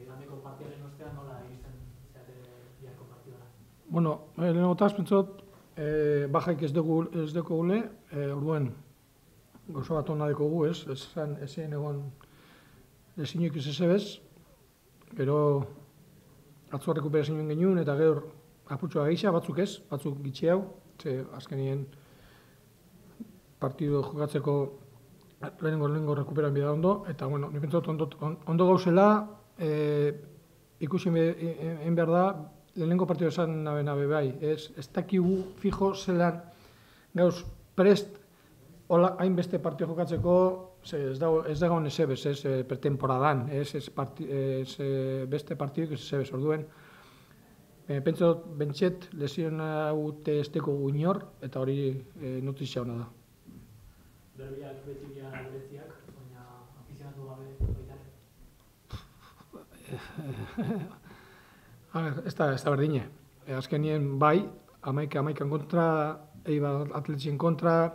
igandeko partidaren ostean nola iristen zeate biharko partidara? Bueno, lehenengo taz, pentsot, bajaik ez dugu gule, orduen, gozo bat hona dekogu, ez? Ezin egon ezinik ez ezebez, gero atzo rekuperazio genuen, eta gero apurtxoa geisha, batzuk ez, batzuk gitxe hau, ze azkenien partido jokatzeko lehenengo rekuperan bida ondo, eta bueno, nik pentsot ondo gauzela, ikusi egin behar da, lehenengo partido esan nabe bai, ez dakigu fijo zelan gauz prest hainbeste partio jokatzeko, ez dago nesebez, pretemporadan, beste partiduk ez ezebez orduen. Pentsot, bentset, lesiona haute ez deko inor, eta hori notizia hona da. Berbiak beti bia bereziak, baina afizionatu gabe baitare? Ez da berdine. Azkenien bai, amaikan kontra, Eibar Atletxen kontra,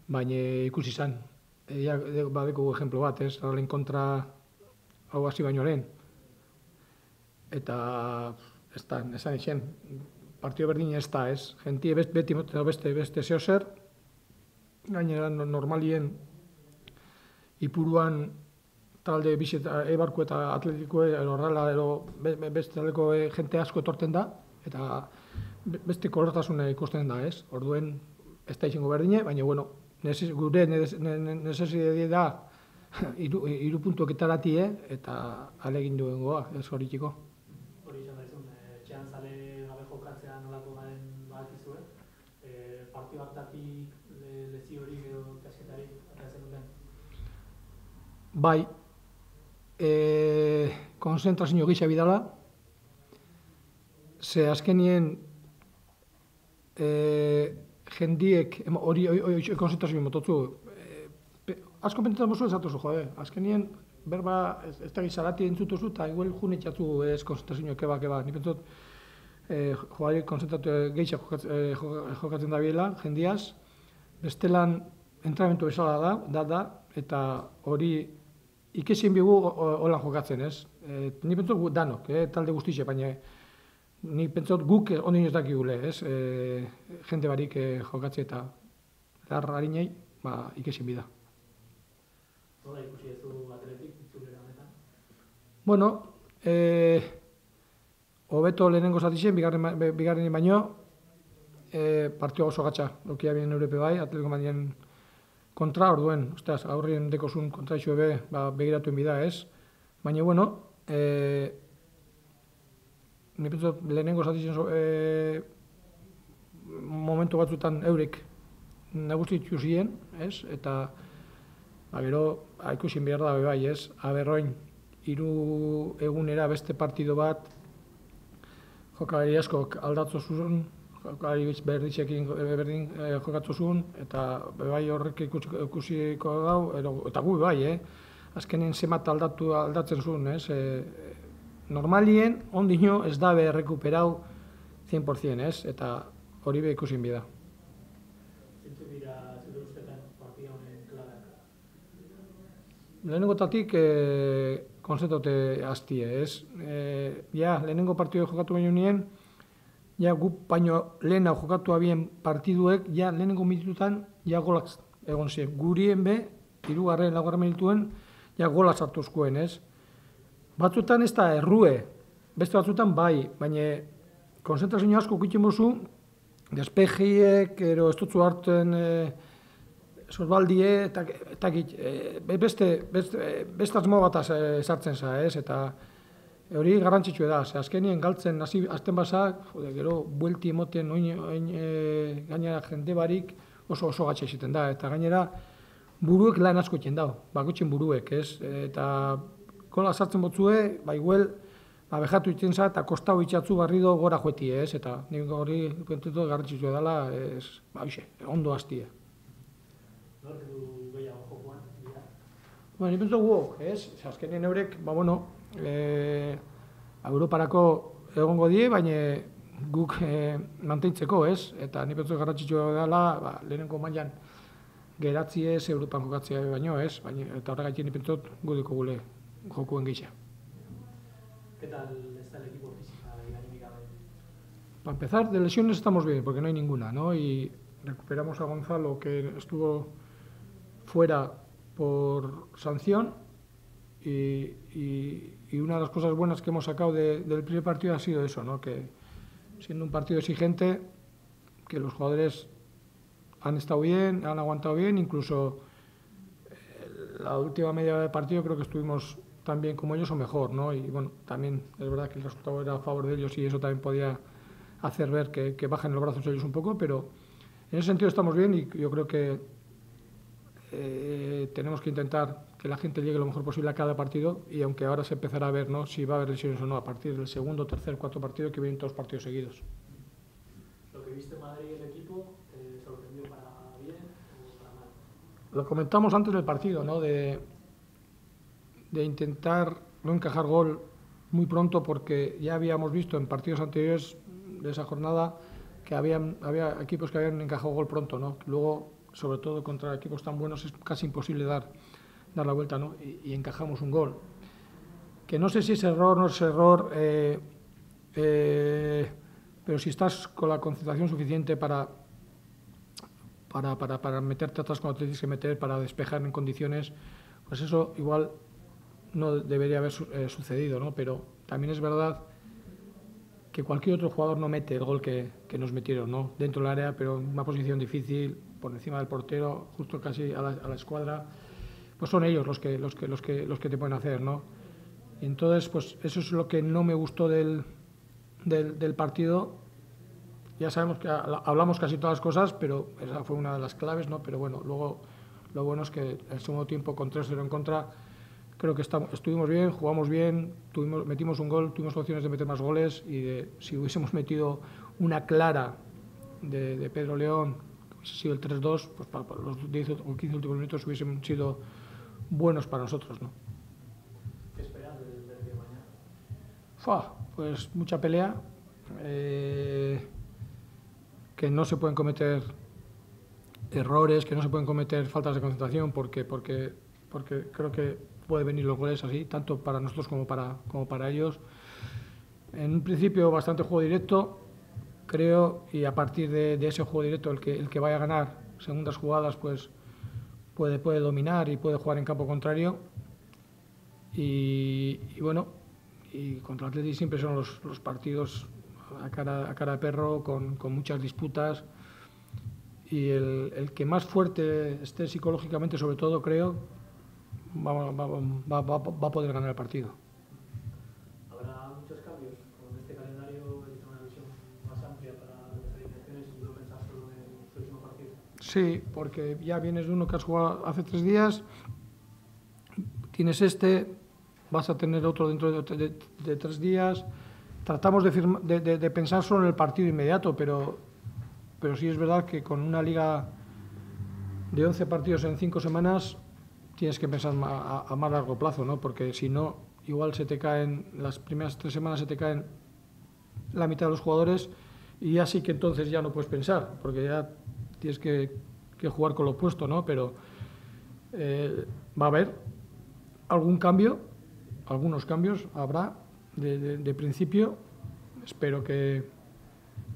baina ikusi izan. Badeko ejemplo bat, ez? Aralen kontra hau hasi baino lehen. Eta esan izan, partio berdine ez da, ez? Gentie beti beste zeo zer, gainera normalien ipuruan talde bizet Eibarko eta Atletiko horrela beste taldeko jente asko etorten da, eta beste kolortasuna ikusten da, ez? Orduen ez da izango berdine, baina bueno, gure neseside da hiru puntuak etaratie, eta alegin duen goa, ez horitiko. Hori izan da izun, txean zale gabe jokatzea nolako garen badakizue, partio hartatik lezio hori edo kasketari atatzen duten? Bai, konzentrazio gisa bidala, ze azkenien jendiek hori konzentrazio mototzu, asko pentetan bozu ez atozu, azkenien berba ez da gizarati entzutuzu eta igual junetxatu ez konzentrazio keba. Ni pentsot, joari konzentratu gisa jokatzen da biela, jendiaz, bestelan entrenamentu bezala da, eta hori ikesin bigu holan jokatzen, ez? Ni pentsot danok, talde guztixe, baina ni pentsot guk ondin ez dakigule, ez? Jente barik jokatze eta harinei, ikesin bida. Nola ikusi ez du Atletik, itzulera honetan? Bueno, hobeto lehenengo zatixen, bigarren baino, partioa oso gatsa, lokia bien Europe bai, Atletiko Madrilen kontra, orduen, ostras, aurrien dekozun kontraixo ebe, begiratuen bida ez. Baina, bueno, ni pentsot lehenengo zatixen momentu batzutan eurek nagusitu ziren, ez? Eta, gero, ikusin behar da bai, ez? Aberroin, 3 egunera beste partido bat, jokalari askok aldatzo zuen, jokalari berditzekin berdin jokatu zuen, eta bai horrek ikusiko dau, eta gu bai, azkenen zemat aldatzen zuen, ez? Normalien, ondino ez dabe errekuperau 100%, ez? Eta hori be ikusin bida. Zintzuk dira, zure ustetan, partida honen klabeak? Lehenengotatik konzentrote hastie, ez? Lehenengo partidu jokatu baino nien, gu baino lehena jokatu abien partiduek, lehenengo minututan, golak egon ziren. Gurien be, 3. 4. minutuen, gola sartuzkoen, ez? Batzutan ez da errue, beste batzutan bai, baina konzentrazio asko kuitzen bozu, despejiek, ero ez dutzu hartzen sorbaldie, eta beste asmo bat sartzen za, ez? Eta hori garrantzitsua da, azkenien galtzen azten bazak, gero buelti emoten gainera jende barik oso gatsa izaten da, eta gainera buruek lan asko egiten dau, bakoitzen buruek, ez? Eta gola sartzen botzue, igual, behatu egiten za, eta kostau itxatzu barrido gora joeti, ez? Eta nik hori pentetu garrantzitsua dela, ondo hastie. Nork du gehiago jokoan, dira? Nik pentetu guok, ez? Azkenien eurek, Europarako egongo die, baina guk mantentzeko, ez? Eta nik pentetu garrantzitsua dela, lehenengo mailan geratzi ez, Europan jokatzea baino, ez? Eta horregatik nik pentetu gudeko gule jokuen gisa. ¿Qué tal está el equipo física y anímicamente? Para empezar, de lesiones estamos bien, porque no hay ninguna, ¿no? Y recuperamos a Gonzalo, que estuvo fuera por sanción, y una de las cosas buenas que hemos sacado del primer partido ha sido eso, ¿no? Que siendo un partido exigente, que los jugadores han estado bien, han aguantado bien, incluso la última media hora de partido creo que estuvimos tan bien como ellos o mejor, ¿no? Y bueno, también es verdad que el resultado era a favor de ellos y eso también podía hacer ver que bajen los brazos ellos un poco, pero en ese sentido estamos bien y yo creo que tenemos que intentar que la gente llegue lo mejor posible a cada partido y aunque ahora se empezará a ver, ¿no?, si va a haber lesiones o no a partir del segundo, tercer, cuarto partido, que vienen todos partidos seguidos. ¿Lo que viste en Madrid y el equipo te sorprendió para bien o para mal? Lo comentamos antes del partido, ¿no?, de intentar no encajar gol muy pronto, porque ya habíamos visto en partidos anteriores de esa jornada que había equipos que habían encajado gol pronto, ¿no? Luego, sobre todo contra equipos tan buenos, es casi imposible dar la vuelta, ¿no? Y encajamos un gol. Que no sé si es error o no es error, pero si estás con la concentración suficiente para meterte atrás cuando te tienes que meter, para despejar en condiciones, pues eso igual no debería haber sucedido, ¿no? Pero también es verdad que cualquier otro jugador no mete el gol que nos metieron, ¿no?, dentro del área, pero en una posición difícil, por encima del portero, justo casi a la escuadra. Pues son ellos los que te pueden hacer, ¿no? Y entonces, pues eso es lo que no me gustó del partido. Ya sabemos que hablamos casi todas las cosas, pero esa fue una de las claves, ¿no? Pero bueno, luego lo bueno es que el segundo tiempo, con 3-0 en contra, creo que estuvimos bien, jugamos bien, metimos un gol, tuvimos opciones de meter más goles y si hubiésemos metido una clara de Pedro León, que hubiese sido el 3-2, pues para los 10 o 15 últimos minutos hubiesen sido buenos para nosotros, ¿no? ¿Qué esperas del derbi de mañana? Pues mucha pelea, que no se pueden cometer errores, que no se pueden cometer faltas de concentración, porque creo que puede venir los goles así, tanto para nosotros como para ellos. En un principio bastante juego directo, creo, y a partir de ese juego directo el que vaya a ganar segundas jugadas, pues puede dominar y puede jugar en campo contrario. Y bueno, y contra el Atleti siempre son los partidos a cara de perro, con muchas disputas, y el que más fuerte esté psicológicamente, sobre todo, creo, va a poder ganar el partido. ¿Habrá muchos cambios con este calendario? ¿Hay una visión más amplia para las alineaciones y no pensar solo en el próximo partido? Sí, porque ya vienes de uno que has jugado hace 3 días, tienes vas a tener otro dentro de 3 días. Tratamos de pensar solo en el partido inmediato, pero sí es verdad que con una liga de 11 partidos en 5 semanas tienes que pensar a más largo plazo, ¿no? Porque si no, igual las primeras 3 semanas se te caen la mitad de los jugadores y ya sí que entonces ya no puedes pensar, porque ya tienes que jugar con lo opuesto, ¿no? Pero va a haber algún cambio, algunos cambios habrá de principio. Espero que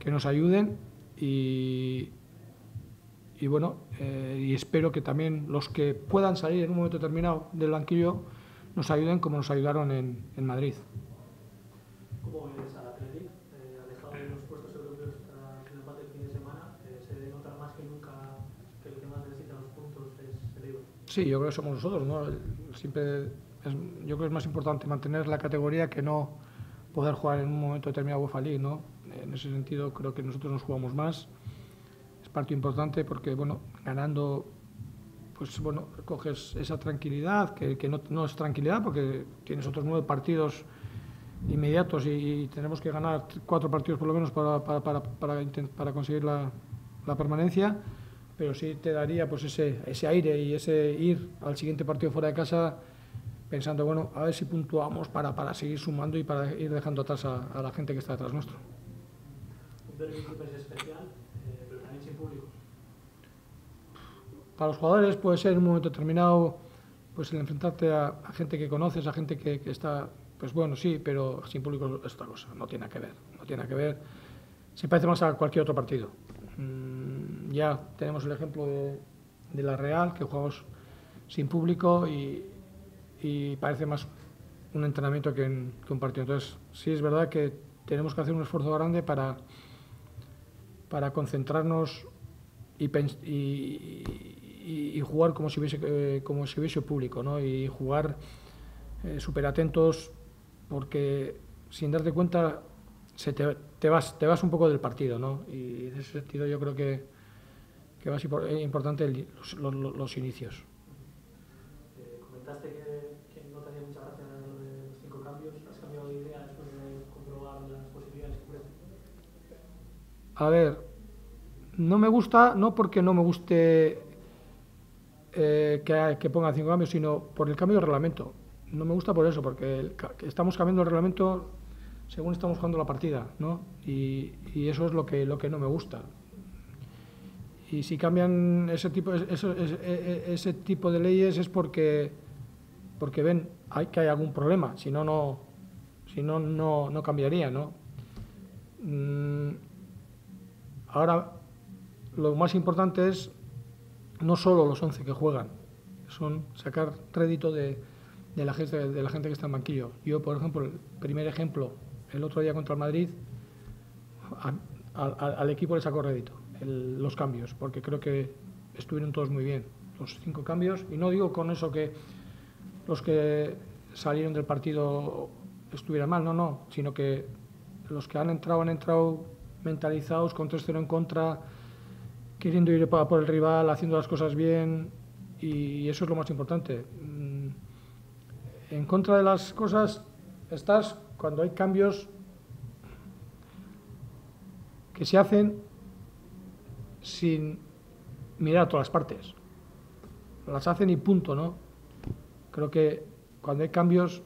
nos ayuden y bueno, y espero que también los que puedan salir en un momento determinado del banquillo nos ayuden como nos ayudaron en Madrid. ¿Cómo ves al Athletic? Alejado de los puestos europeos tras el empate el fin de semana, se nota más que nunca que lo que más necesita los puntos es el Eibar. Sí, yo creo que somos nosotros, ¿no? Yo creo que es más importante mantener la categoría que no poder jugar en un momento determinado UEFA League, ¿no? En ese sentido creo que nosotros nos jugamos más. Es parte importante porque, bueno, ganando, pues bueno, coges esa tranquilidad, que no es tranquilidad porque tienes otros 9 partidos inmediatos y tenemos que ganar 4 partidos por lo menos para conseguir la permanencia, pero sí te daría pues ese aire y ese ir al siguiente partido fuera de casa pensando, bueno, a ver si puntuamos para seguir sumando y para ir dejando atrás a la gente que está detrás nuestro. Un derbi súper especial, pero también sin público. Para los jugadores puede ser en un momento determinado pues el enfrentarte a gente que conoces, a gente que está Pues bueno, sí, pero sin público es otra cosa, no tiene nada que ver, no tiene nada que ver. Se parece más a cualquier otro partido. Ya tenemos el ejemplo de la Real, que jugamos sin público y parece más un entrenamiento que un partido. Entonces, sí es verdad que tenemos que hacer un esfuerzo grande para concentrarnos y jugar como si hubiese público, ¿no? Y jugar súper atentos, porque sin darte cuenta te vas un poco del partido, ¿no? Y en ese sentido yo creo que va a ser importante los inicios. Comentaste que no tenía mucha gracia lo de los 5 cambios. ¿Has cambiado de idea después de comprobar las posibilidades que ofrece? A ver, no me gusta, no porque no me guste que pongan 5 cambios, sino por el cambio de reglamento. No me gusta por eso, porque estamos cambiando el reglamento según estamos jugando la partida, ¿no? Y eso es lo que no me gusta. Y si cambian ese tipo de leyes es porque ven que hay algún problema, si no, no cambiaría, ¿no? Ahora, lo más importante es no solo los 11 que juegan, son sacar rédito de la gente que está en banquillo. Yo, por ejemplo, el primer ejemplo, el otro día contra el Madrid, al equipo le sacó rédito los cambios, porque creo que estuvieron todos muy bien, los 5 cambios, y no digo con eso que los que salieron del partido estuvieran mal, no, sino que los que han entrado mentalizados con 3-0 en contra, queriendo ir por el rival, haciendo las cosas bien, y eso es lo más importante. En contra de las cosas estás cuando hay cambios que se hacen sin mirar a todas las partes. Las hacen y punto, ¿no? Creo que cuando hay cambios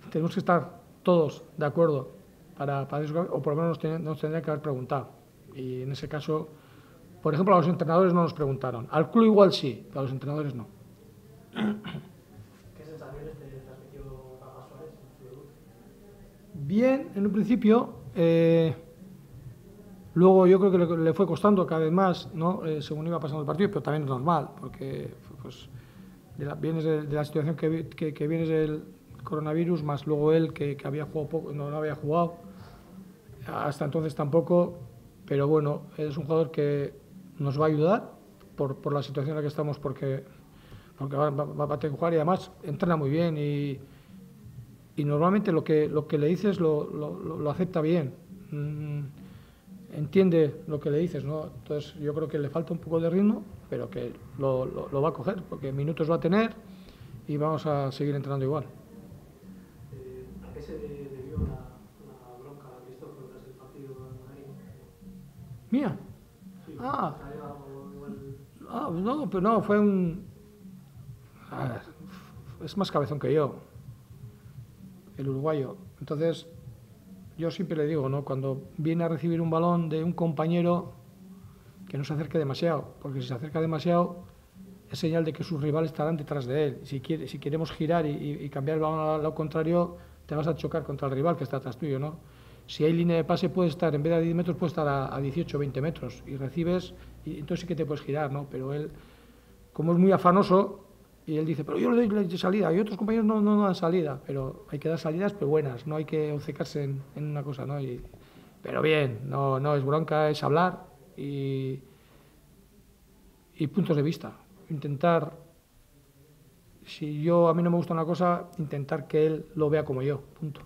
tenemos que estar todos de acuerdo para eso, o por lo menos nos tendrían que haber preguntado. Y en ese caso, por ejemplo, a los entrenadores no nos preguntaron. Al club igual sí, pero a los entrenadores no. ¿Qué sensaciones te transmitió Rafa Suárez en su debut? Bien, en un principio. Luego yo creo que le fue costando cada vez más, ¿no? Según iba pasando el partido, pero también es normal, porque pues, vienes de la situación que vienes del coronavirus, más luego él que había jugado poco, no había jugado, hasta entonces tampoco, pero bueno, es un jugador que nos va a ayudar por la situación en la que estamos, porque va a tener que jugar y además entrena muy bien y normalmente lo que le dices lo acepta bien. Entiende lo que le dices, ¿no? Entonces yo creo que le falta un poco de ritmo, pero que lo va a coger, porque minutos va a tener y vamos a seguir entrenando igual. ¿A qué se debió la bronca de Cristóforo tras el partido en Madrid? ¿Mía? Sí, No, pero no, fue un... es más cabezón que yo, el uruguayo. Entonces, yo siempre le digo, ¿no? Cuando viene a recibir un balón de un compañero, que no se acerque demasiado, porque si se acerca demasiado es señal de que sus rivales estarán detrás de él. Si queremos girar y cambiar el balón al lado contrario, te vas a chocar contra el rival que está atrás tuyo, ¿no? Si hay línea de pase, puede estar, en vez de a 10 metros, puede estar a 18 o 20 metros y recibes, y entonces sí que te puedes girar, ¿no? Pero él, como es muy afanoso, y él dice, pero yo le doy salida, y otros compañeros no dan salida, pero hay que dar salidas pero buenas, no hay que obcecarse en una cosa, ¿no? Pero bien, no es bronca, es hablar y puntos de vista. Intentar, si a mí no me gusta una cosa, intentar que él lo vea como yo, punto.